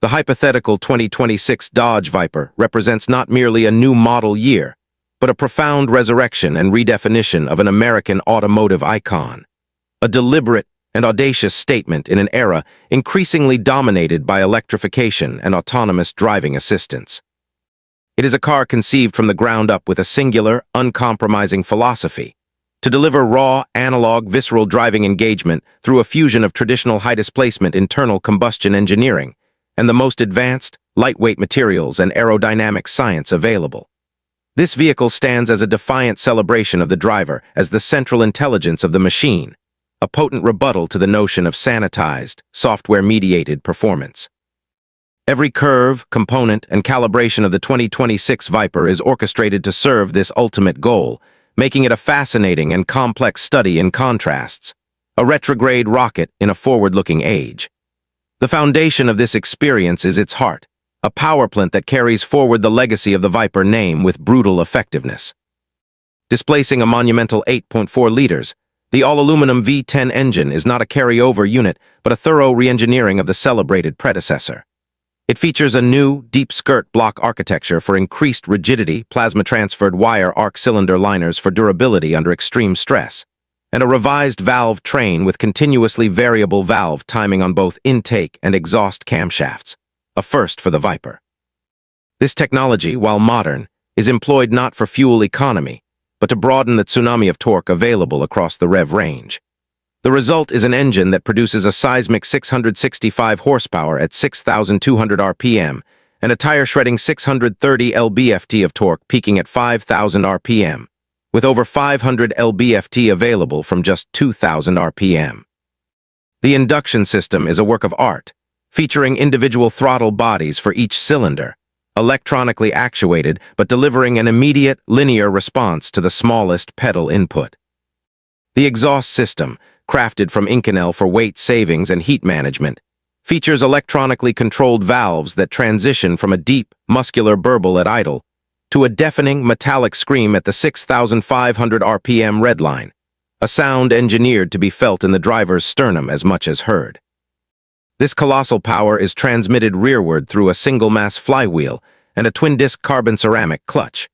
The hypothetical 2026 Dodge Viper represents not merely a new model year, but a profound resurrection and redefinition of an American automotive icon. A deliberate and audacious statement in an era increasingly dominated by electrification and autonomous driving assistance. It is a car conceived from the ground up with a singular, uncompromising philosophy: to deliver raw, analog, visceral driving engagement through a fusion of traditional high-displacement internal combustion engineering and the most advanced, lightweight materials and aerodynamic science available. This vehicle stands as a defiant celebration of the driver as the central intelligence of the machine, a potent rebuttal to the notion of sanitized, software-mediated performance. Every curve, component, and calibration of the 2026 Viper is orchestrated to serve this ultimate goal, making it a fascinating and complex study in contrasts, a retrograde rocket in a forward-looking age. The foundation of this experience is its heart, a powerplant that carries forward the legacy of the Viper name with brutal effectiveness. Displacing a monumental 8.4 liters, the all-aluminum V10 engine is not a carryover unit, but a thorough re-engineering of the celebrated predecessor. It features a new, deep-skirt block architecture for increased rigidity, plasma-transferred wire arc cylinder liners for durability under extreme stress, and a revised valve train with continuously variable valve timing on both intake and exhaust camshafts, a first for the Viper. This technology, while modern, is employed not for fuel economy, but to broaden the tsunami of torque available across the rev range. The result is an engine that produces a seismic 665 horsepower at 6,200 RPM and a tire-shredding 630 lb-ft of torque peaking at 5,000 RPM, with over 500 lb-ft available from just 2,000 RPM. The induction system is a work of art, featuring individual throttle bodies for each cylinder, electronically actuated but delivering an immediate, linear response to the smallest pedal input. The exhaust system, crafted from Inconel for weight savings and heat management, features electronically controlled valves that transition from a deep, muscular burble at idle to a deafening, metallic scream at the 6,500 RPM redline, a sound engineered to be felt in the driver's sternum as much as heard. This colossal power is transmitted rearward through a single-mass flywheel and a twin-disc carbon ceramic clutch,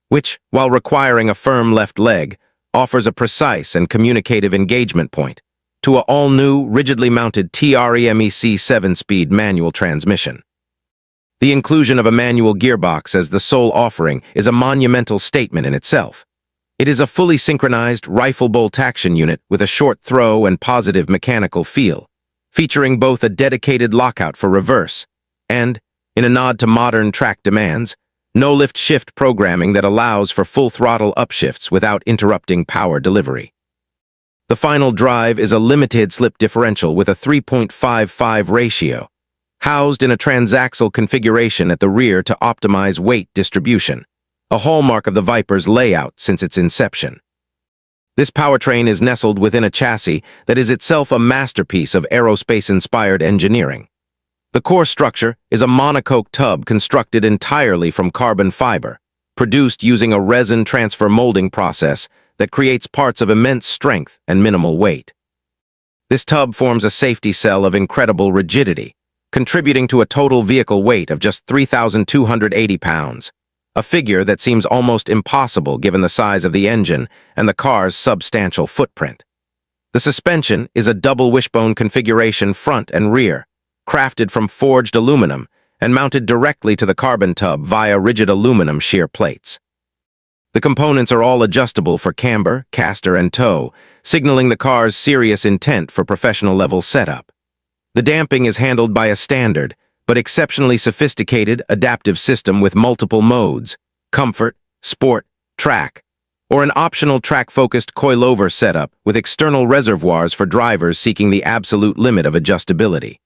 which, while requiring a firm left leg, offers a precise and communicative engagement point to an all-new, rigidly mounted TREMEC 7-speed manual transmission. The inclusion of a manual gearbox as the sole offering is a monumental statement in itself. It is a fully synchronized rifle bolt action unit with a short throw and positive mechanical feel, featuring both a dedicated lockout for reverse and, in a nod to modern track demands, no-lift shift programming that allows for full throttle upshifts without interrupting power delivery. The final drive is a limited slip differential with a 3.55 ratio, housed in a transaxle configuration at the rear to optimize weight distribution, a hallmark of the Viper's layout since its inception. This powertrain is nestled within a chassis that is itself a masterpiece of aerospace-inspired engineering. The core structure is a monocoque tub constructed entirely from carbon fiber, produced using a resin transfer molding process that creates parts of immense strength and minimal weight. This tub forms a safety cell of incredible rigidity, contributing to a total vehicle weight of just 3,280 pounds, a figure that seems almost impossible given the size of the engine and the car's substantial footprint. The suspension is a double wishbone configuration front and rear, crafted from forged aluminum and mounted directly to the carbon tub via rigid aluminum shear plates. The components are all adjustable for camber, caster, and tow, signaling the car's serious intent for professional-level setup. The damping is handled by a standard, but exceptionally sophisticated adaptive system with multiple modes: comfort, sport, track, or an optional track-focused coilover setup with external reservoirs for drivers seeking the absolute limit of adjustability.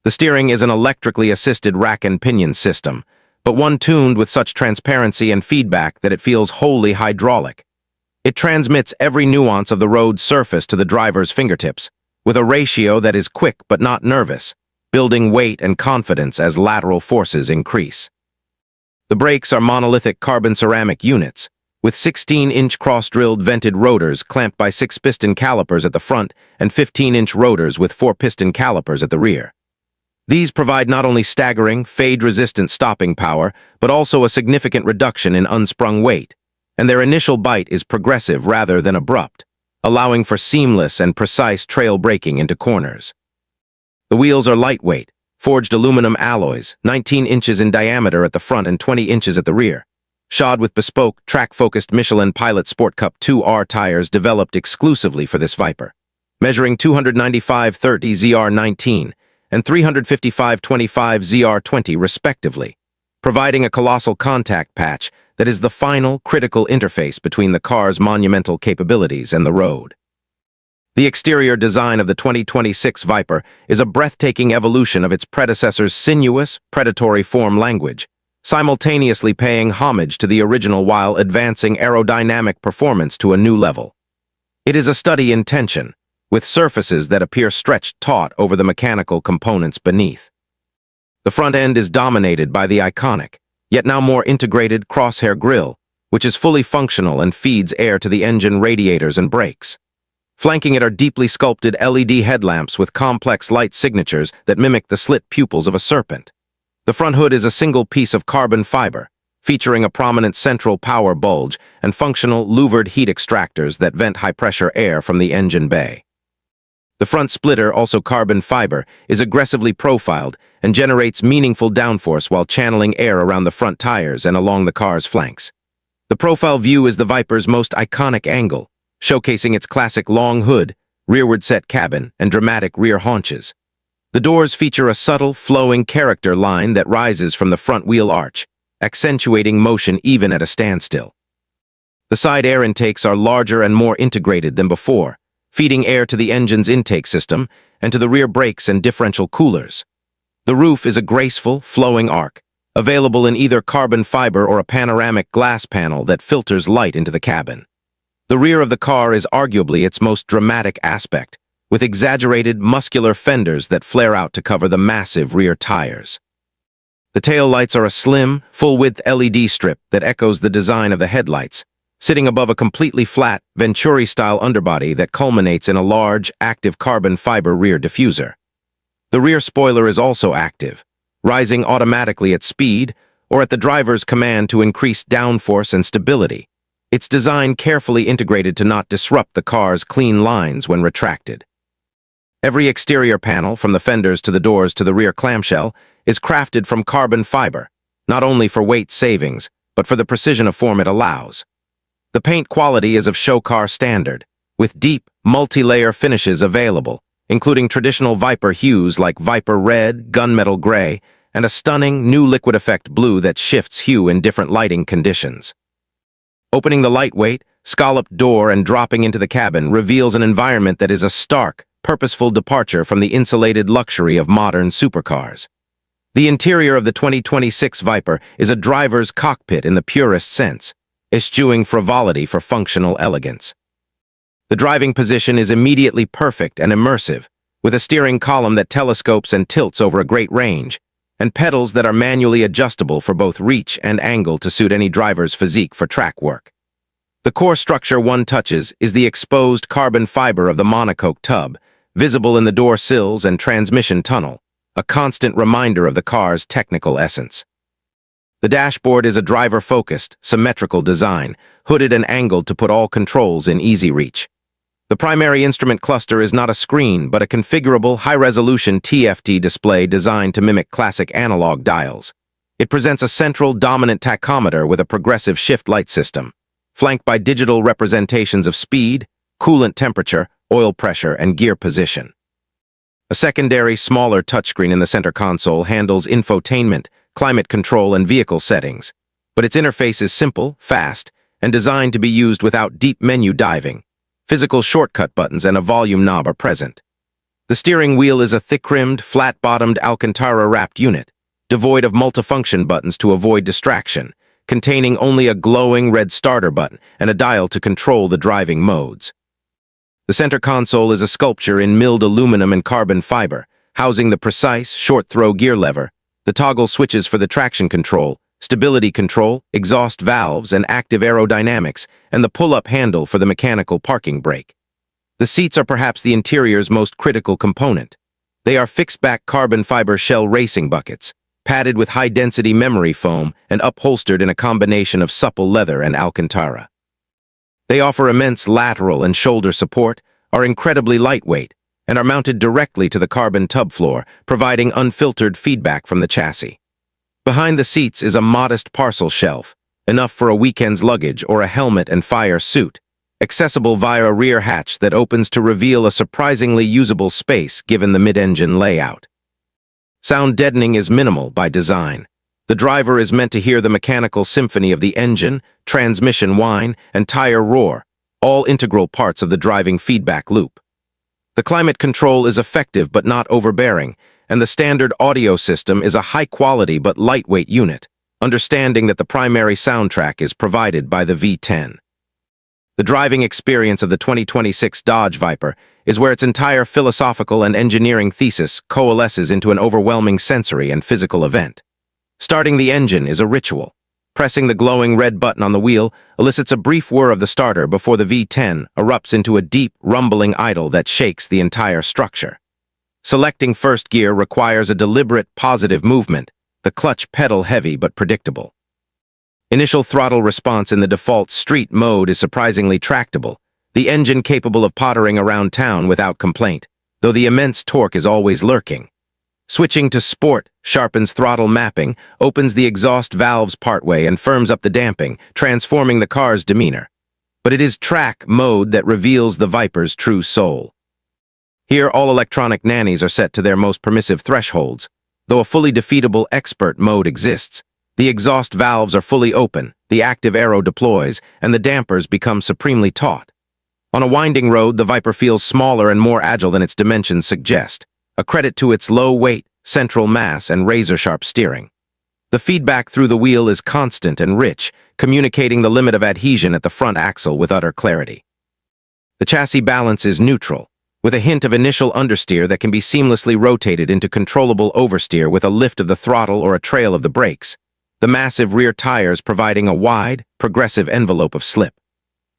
The steering is an electrically assisted rack and pinion system, but one tuned with such transparency and feedback that it feels wholly hydraulic. It transmits every nuance of the road surface to the driver's fingertips, with a ratio that is quick but not nervous, building weight and confidence as lateral forces increase. The brakes are monolithic carbon ceramic units, with 16-inch cross-drilled vented rotors clamped by 6-piston calipers at the front and 15-inch rotors with 4-piston calipers at the rear. These provide not only staggering, fade-resistant stopping power, but also a significant reduction in unsprung weight, and their initial bite is progressive rather than abrupt, allowing for seamless and precise trail braking into corners. The wheels are lightweight, forged aluminum alloys, 19 inches in diameter at the front and 20 inches at the rear, shod with bespoke, track-focused Michelin Pilot Sport Cup 2R tires developed exclusively for this Viper, measuring 295/30 ZR19 and 355/25 ZR20 respectively, providing a colossal contact patch that is the final critical interface between the car's monumental capabilities and the road. The exterior design of the 2026 Viper is a breathtaking evolution of its predecessor's sinuous, predatory form language, simultaneously paying homage to the original while advancing aerodynamic performance to a new level. It is a study in tension, with surfaces that appear stretched taut over the mechanical components beneath. The front end is dominated by the iconic, yet now more integrated crosshair grille, which is fully functional and feeds air to the engine radiators and brakes. Flanking it are deeply sculpted LED headlamps with complex light signatures that mimic the slit pupils of a serpent. The front hood is a single piece of carbon fiber, featuring a prominent central power bulge and functional louvered heat extractors that vent high-pressure air from the engine bay. The front splitter, also carbon fiber, is aggressively profiled and generates meaningful downforce while channeling air around the front tires and along the car's flanks. The profile view is the Viper's most iconic angle, showcasing its classic long hood, rearward set cabin, and dramatic rear haunches. The doors feature a subtle, flowing character line that rises from the front wheel arch, accentuating motion even at a standstill. The side air intakes are larger and more integrated than before, feeding air to the engine's intake system and to the rear brakes and differential coolers. The roof is a graceful, flowing arc, available in either carbon fiber or a panoramic glass panel that filters light into the cabin. The rear of the car is arguably its most dramatic aspect, with exaggerated, muscular fenders that flare out to cover the massive rear tires. The tail lights are a slim, full-width LED strip that echoes the design of the headlights, sitting above a completely flat, Venturi-style underbody that culminates in a large, active carbon fiber rear diffuser. The rear spoiler is also active, rising automatically at speed or at the driver's command to increase downforce and stability, its design carefully integrated to not disrupt the car's clean lines when retracted. Every exterior panel, from the fenders to the doors to the rear clamshell, is crafted from carbon fiber, not only for weight savings, but for the precision of form it allows. The paint quality is of show car standard, with deep, multi-layer finishes available, including traditional Viper hues like Viper Red, Gunmetal Gray, and a stunning new liquid effect blue that shifts hue in different lighting conditions. Opening the lightweight, scalloped door and dropping into the cabin reveals an environment that is a stark, purposeful departure from the insulated luxury of modern supercars. The interior of the 2026 Viper is a driver's cockpit in the purest sense, eschewing frivolity for functional elegance. The driving position is immediately perfect and immersive, with a steering column that telescopes and tilts over a great range, and pedals that are manually adjustable for both reach and angle to suit any driver's physique for track work. The core structure one touches is the exposed carbon fiber of the Monocoque tub, visible in the door sills and transmission tunnel, a constant reminder of the car's technical essence. The dashboard is a driver-focused, symmetrical design, hooded and angled to put all controls in easy reach. The primary instrument cluster is not a screen, but a configurable, high-resolution TFT display designed to mimic classic analog dials. It presents a central, dominant tachometer with a progressive shift light system, flanked by digital representations of speed, coolant temperature, oil pressure, and gear position. A secondary, smaller touchscreen in the center console handles infotainment, climate control, and vehicle settings, but its interface is simple, fast, and designed to be used without deep menu diving. Physical shortcut buttons and a volume knob are present. The steering wheel is a thick-rimmed, flat-bottomed Alcantara-wrapped unit, devoid of multifunction buttons to avoid distraction, containing only a glowing red starter button and a dial to control the driving modes. The center console is a sculpture in milled aluminum and carbon fiber, housing the precise, short-throw gear lever, the toggle switches for the traction control, stability control, exhaust valves, and active aerodynamics, and the pull-up handle for the mechanical parking brake. The seats are perhaps the interior's most critical component. They are fixed-back carbon fiber shell racing buckets, padded with high-density memory foam and upholstered in a combination of supple leather and Alcantara. They offer immense lateral and shoulder support, are incredibly lightweight, and are mounted directly to the carbon tub floor, providing unfiltered feedback from the chassis. Behind the seats is a modest parcel shelf, enough for a weekend's luggage or a helmet and fire suit, accessible via a rear hatch that opens to reveal a surprisingly usable space given the mid-engine layout. Sound deadening is minimal by design. The driver is meant to hear the mechanical symphony of the engine, transmission whine, and tire roar, all integral parts of the driving feedback loop. The climate control is effective but not overbearing, and the standard audio system is a high-quality but lightweight unit, understanding that the primary soundtrack is provided by the V10. The driving experience of the 2026 Dodge Viper is where its entire philosophical and engineering thesis coalesces into an overwhelming sensory and physical event. Starting the engine is a ritual. Pressing the glowing red button on the wheel elicits a brief whir of the starter before the V10 erupts into a deep, rumbling idle that shakes the entire structure. Selecting first gear requires a deliberate, positive movement, the clutch pedal heavy but predictable. Initial throttle response in the default street mode is surprisingly tractable, the engine capable of pottering around town without complaint, though the immense torque is always lurking. Switching to Sport sharpens throttle mapping, opens the exhaust valves partway and firms up the damping, transforming the car's demeanor. But it is Track mode that reveals the Viper's true soul. Here, all electronic nannies are set to their most permissive thresholds. Though a fully defeatable Expert mode exists, the exhaust valves are fully open, the active aero deploys, and the dampers become supremely taut. On a winding road, the Viper feels smaller and more agile than its dimensions suggest, a credit to its low weight, central mass, and razor-sharp steering. The feedback through the wheel is constant and rich, communicating the limit of adhesion at the front axle with utter clarity. The chassis balance is neutral, with a hint of initial understeer that can be seamlessly rotated into controllable oversteer with a lift of the throttle or a trail of the brakes, the massive rear tires providing a wide, progressive envelope of slip.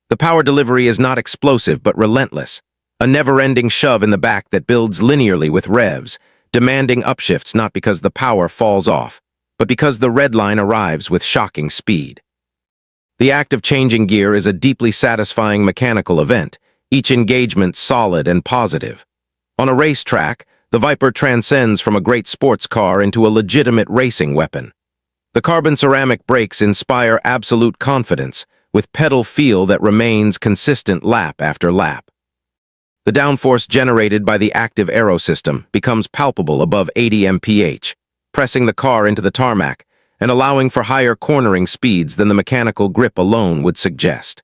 The power delivery is not explosive but relentless, a never-ending shove in the back that builds linearly with revs, demanding upshifts not because the power falls off, but because the red line arrives with shocking speed. The act of changing gear is a deeply satisfying mechanical event, each engagement solid and positive. On a racetrack, the Viper transcends from a great sports car into a legitimate racing weapon. The carbon ceramic brakes inspire absolute confidence, with pedal feel that remains consistent lap after lap. The downforce generated by the active aero system becomes palpable above 80 mph, pressing the car into the tarmac and allowing for higher cornering speeds than the mechanical grip alone would suggest.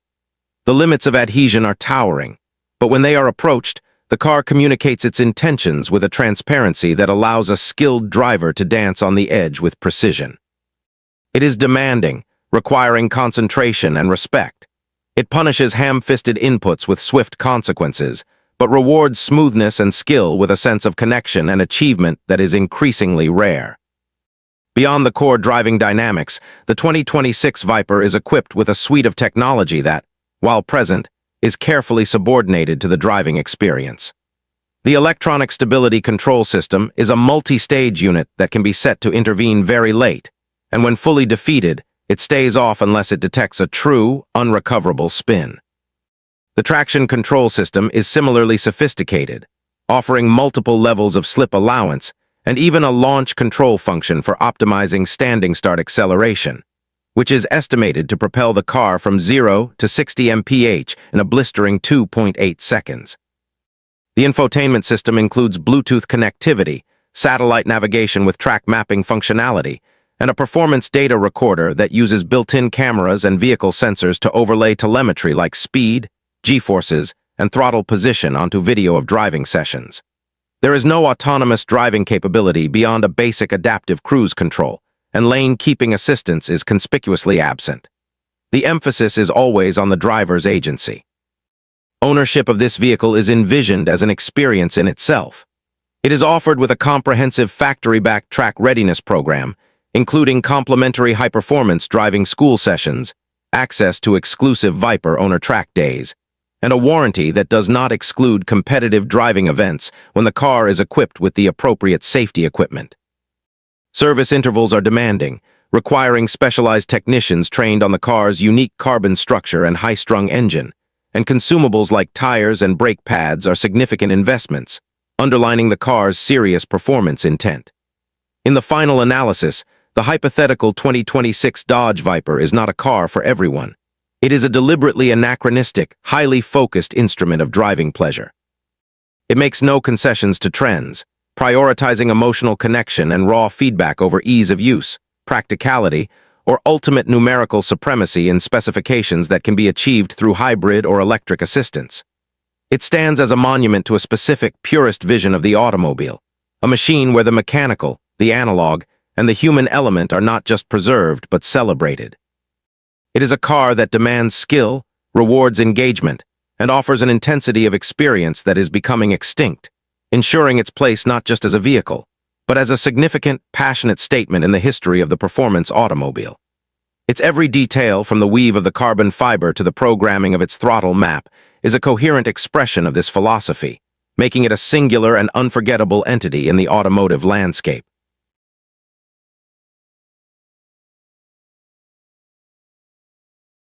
The limits of adhesion are towering, but when they are approached, the car communicates its intentions with a transparency that allows a skilled driver to dance on the edge with precision. It is demanding, requiring concentration and respect. It punishes ham-fisted inputs with swift consequences, but rewards smoothness and skill with a sense of connection and achievement that is increasingly rare. Beyond the core driving dynamics, the 2026 Viper is equipped with a suite of technology that, while present, is carefully subordinated to the driving experience. The electronic stability control system is a multi-stage unit that can be set to intervene very late, and when fully defeated, it stays off unless it detects a true, unrecoverable spin. The traction control system is similarly sophisticated, offering multiple levels of slip allowance and even a launch control function for optimizing standing start acceleration, which is estimated to propel the car from 0 to 60 mph in a blistering 2.8 seconds. The infotainment system includes Bluetooth connectivity, satellite navigation with track mapping functionality, and a performance data recorder that uses built-in cameras and vehicle sensors to overlay telemetry like speed, G-forces, and throttle position onto video of driving sessions. There is no autonomous driving capability beyond a basic adaptive cruise control, and lane-keeping assistance is conspicuously absent. The emphasis is always on the driver's agency. Ownership of this vehicle is envisioned as an experience in itself. It is offered with a comprehensive factory-backed track readiness program, including complimentary high-performance driving school sessions, access to exclusive Viper owner track days, and a warranty that does not exclude competitive driving events when the car is equipped with the appropriate safety equipment. Service intervals are demanding, requiring specialized technicians trained on the car's unique carbon structure and high-strung engine, and consumables like tires and brake pads are significant investments, underlining the car's serious performance intent. In the final analysis, the hypothetical 2026 Dodge Viper is not a car for everyone. It is a deliberately anachronistic, highly focused instrument of driving pleasure. It makes no concessions to trends, prioritizing emotional connection and raw feedback over ease of use, practicality, or ultimate numerical supremacy in specifications that can be achieved through hybrid or electric assistance. It stands as a monument to a specific, purist vision of the automobile, a machine where the mechanical, the analog, and the human element are not just preserved but celebrated. It is a car that demands skill, rewards engagement, and offers an intensity of experience that is becoming extinct, ensuring its place not just as a vehicle, but as a significant, passionate statement in the history of the performance automobile. Its every detail, from the weave of the carbon fiber to the programming of its throttle map, is a coherent expression of this philosophy, making it a singular and unforgettable entity in the automotive landscape.